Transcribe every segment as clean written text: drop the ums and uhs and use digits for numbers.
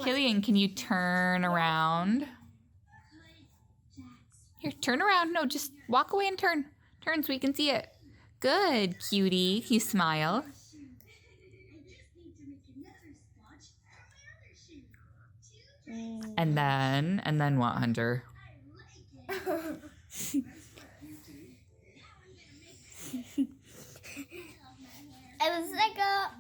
Killian, can you turn around? Here, turn around. No, just walk away and turn. Turn so we can see it. Good, cutie. You smile. And then what, Hunter? It was like a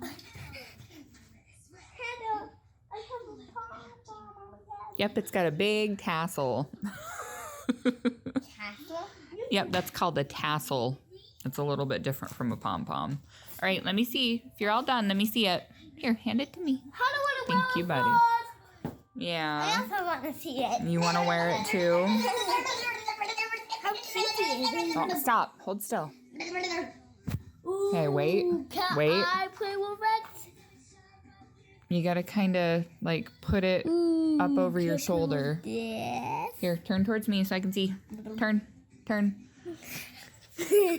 handle. I have a pom-pom. Yep, it's got a big tassel. Tassel? Yep, that's called a tassel. It's a little bit different from a pom-pom. All right, let me see. If you're all done, let me see it. Here, hand it to me. Thank you, buddy. Yeah. I also want to see it. You want to wear it too? How cute is it? Oh, stop. Hold still. Okay, wait. Can Wait. I play with it? You got to kind of like put it up over your shoulder. Yes. Here, turn towards me so I can see. Turn. Turn. There you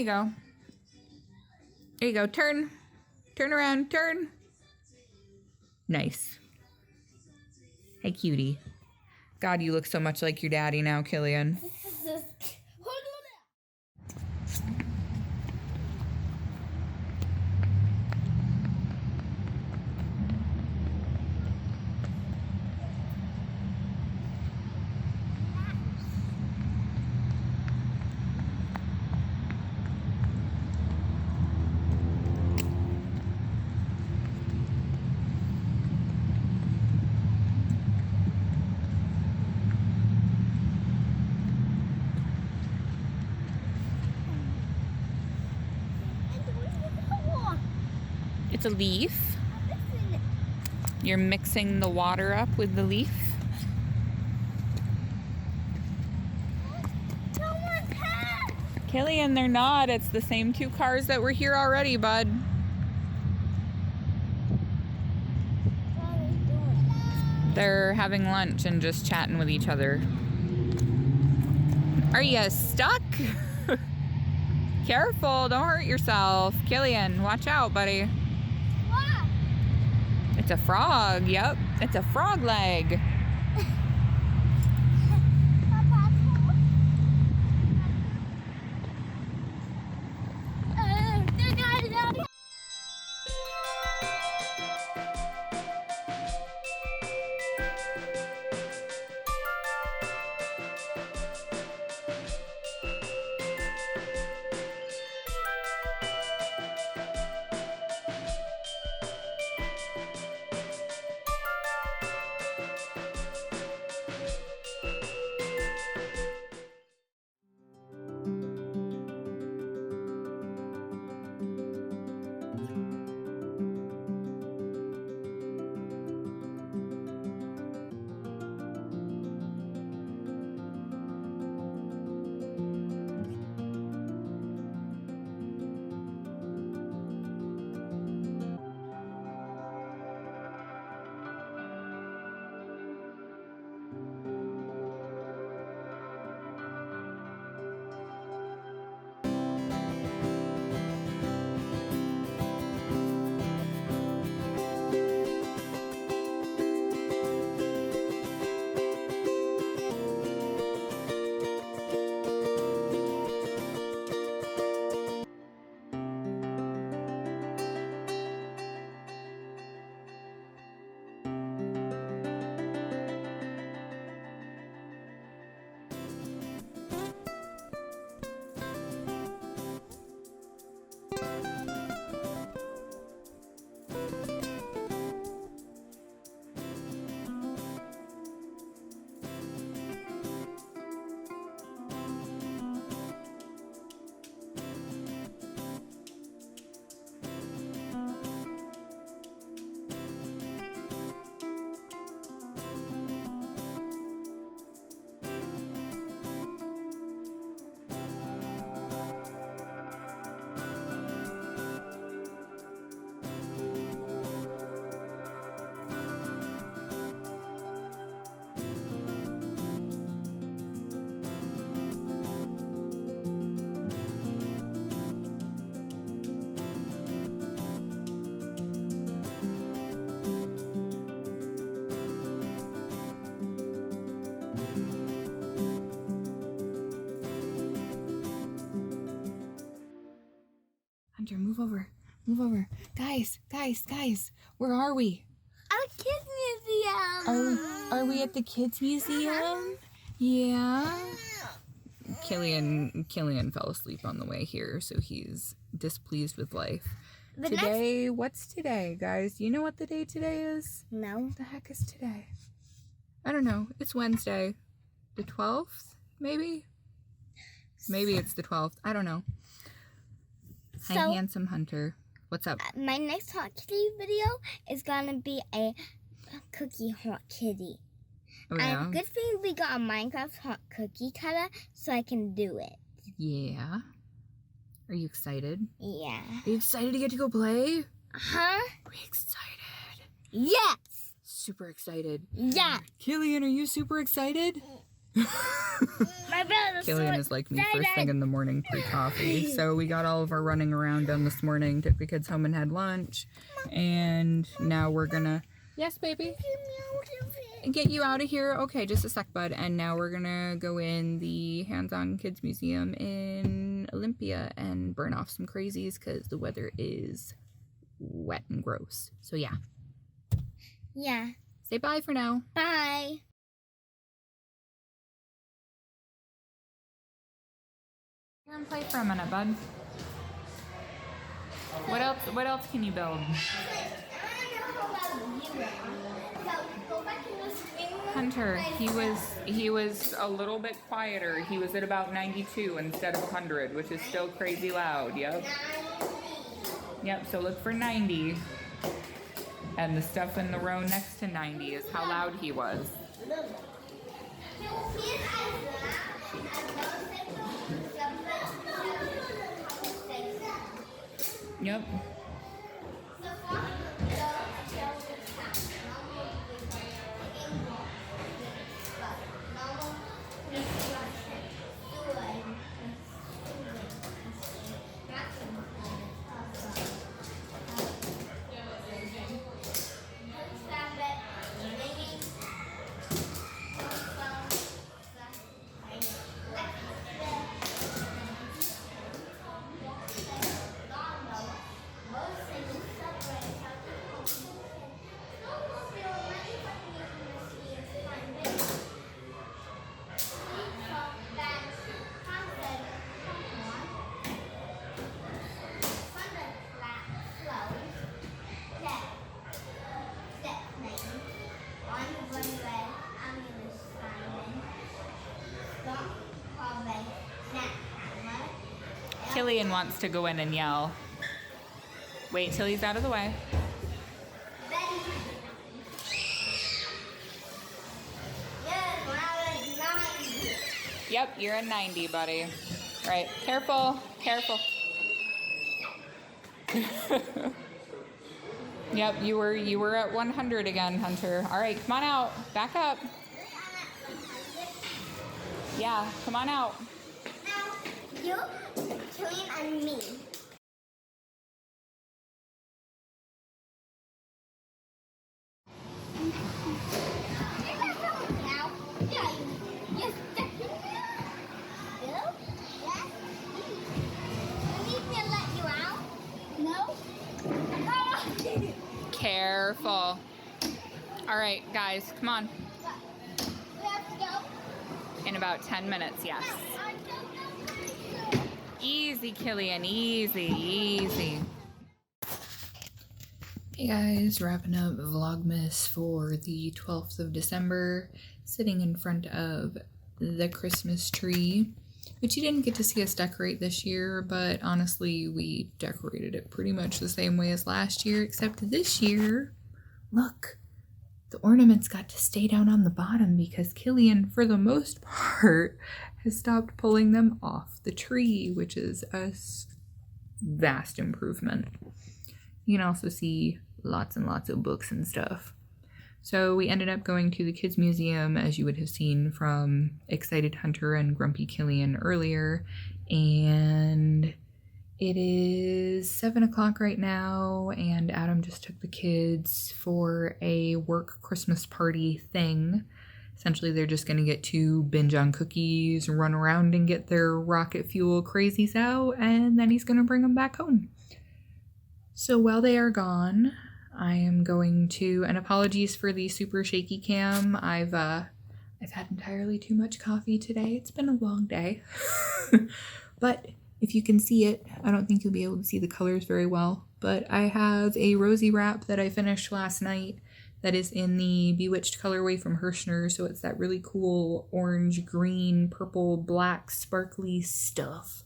go. There you go. Turn. Turn around. Turn. Nice. Hey, cutie. God, you look so much like your daddy now, Killian. It's a leaf. You're mixing the water up with the leaf. Killian, they're not. It's the same two cars that were here already, bud. They're having lunch and just chatting with each other. Are you stuck? Careful, don't hurt yourself. Killian, watch out, buddy. What? It's a frog, yep. It's a frog leg. over. Move over. Guys. Where are we? At a kids museum. Are we at the kids museum? Yeah. Killian fell asleep on the way here, so he's displeased with life. What's today, guys? Do you know what the day today is? No. What the heck is today? I don't know. It's Wednesday. The 12th, maybe? Maybe it's the 12th. I don't know. Hi, handsome hunter. What's up? My next Hot Kitty video is gonna be a cookie hot kitty. Oh, yeah? And good thing we got a Minecraft hot cookie cutter so I can do it. Yeah. Are you excited? Yeah. Are you excited to get to go play? Huh? Are you excited? Yes. Super excited. Yeah. Killian, are you super excited? My brother's Killian is like me first thing in the morning pre-coffee. So we got all of our running around done this morning, took the kids home and had lunch. And now we're gonna... Yes, baby? Get you out of here? Okay, just a sec, bud. And now we're gonna go in the Hands-On Kids Museum in Olympia and burn off some crazies because the weather is wet and gross. So yeah. Yeah. Say bye for now. Bye. Here and play for a minute, bud. What else can you build? Hunter, he was a little bit quieter. He was at about 92 instead of 100, which is still crazy loud. Yep. Yep, so look for 90. And the stuff in the row next to 90 is how loud he was. Yep. Killian wants to go in and yell. Wait till he's out of the way. Yep, you're at 90, buddy. Right, careful, careful. Yep, you were at 100 again, Hunter. All right, come on out. Back up. Yeah, come on out. You, Killian, and me. Careful. All right, guys, come on. We have to go. In about 10 minutes, yes. Easy, Killian, easy, easy. Hey guys, wrapping up Vlogmas for the 12th of December, sitting in front of the Christmas tree, which you didn't get to see us decorate this year, but honestly, we decorated it pretty much the same way as last year, except this year, look, the ornaments got to stay down on the bottom because Killian, for the most part, has stopped pulling them off the tree, which is a vast improvement. You can also see lots and lots of books and stuff. So we ended up going to the Kids Museum, as you would have seen from Excited Hunter and Grumpy Killian earlier, and it is 7 o'clock right now, and Adam just took the kids for a work Christmas party thing. Essentially, they're just going to get to binge on cookies, run around and get their rocket fuel crazies out, and then he's going to bring them back home. So while they are gone, I am going to, and apologies for the super shaky cam. I've had entirely too much coffee today. It's been a long day. But if you can see it, I don't think you'll be able to see the colors very well, but I have a rosy wrap that I finished last night that is in the Bewitched colorway from Hirschner. So it's that really cool orange, green, purple, black, sparkly stuff.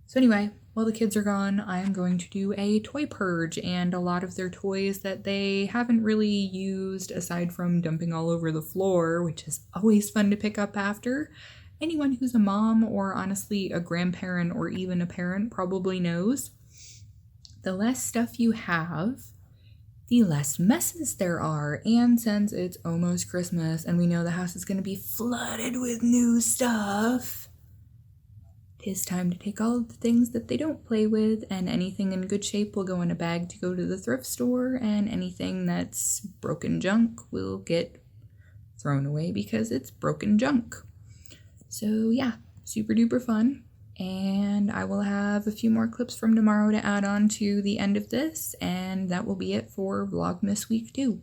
So anyway, while the kids are gone, I am going to do a toy purge, and a lot of their toys that they haven't really used aside from dumping all over the floor, which is always fun to pick up after. Anyone who's a mom or honestly a grandparent or even a parent probably knows. The less stuff you have, the less messes there are. And since it's almost Christmas and we know the house is going to be flooded with new stuff, it's time to take all of the things that they don't play with, and anything in good shape will go in a bag to go to the thrift store, and anything that's broken junk will get thrown away because it's broken junk. So yeah, super duper fun. And I will have a few more clips from tomorrow to add on to the end of this, and that will be it for Vlogmas Week 2.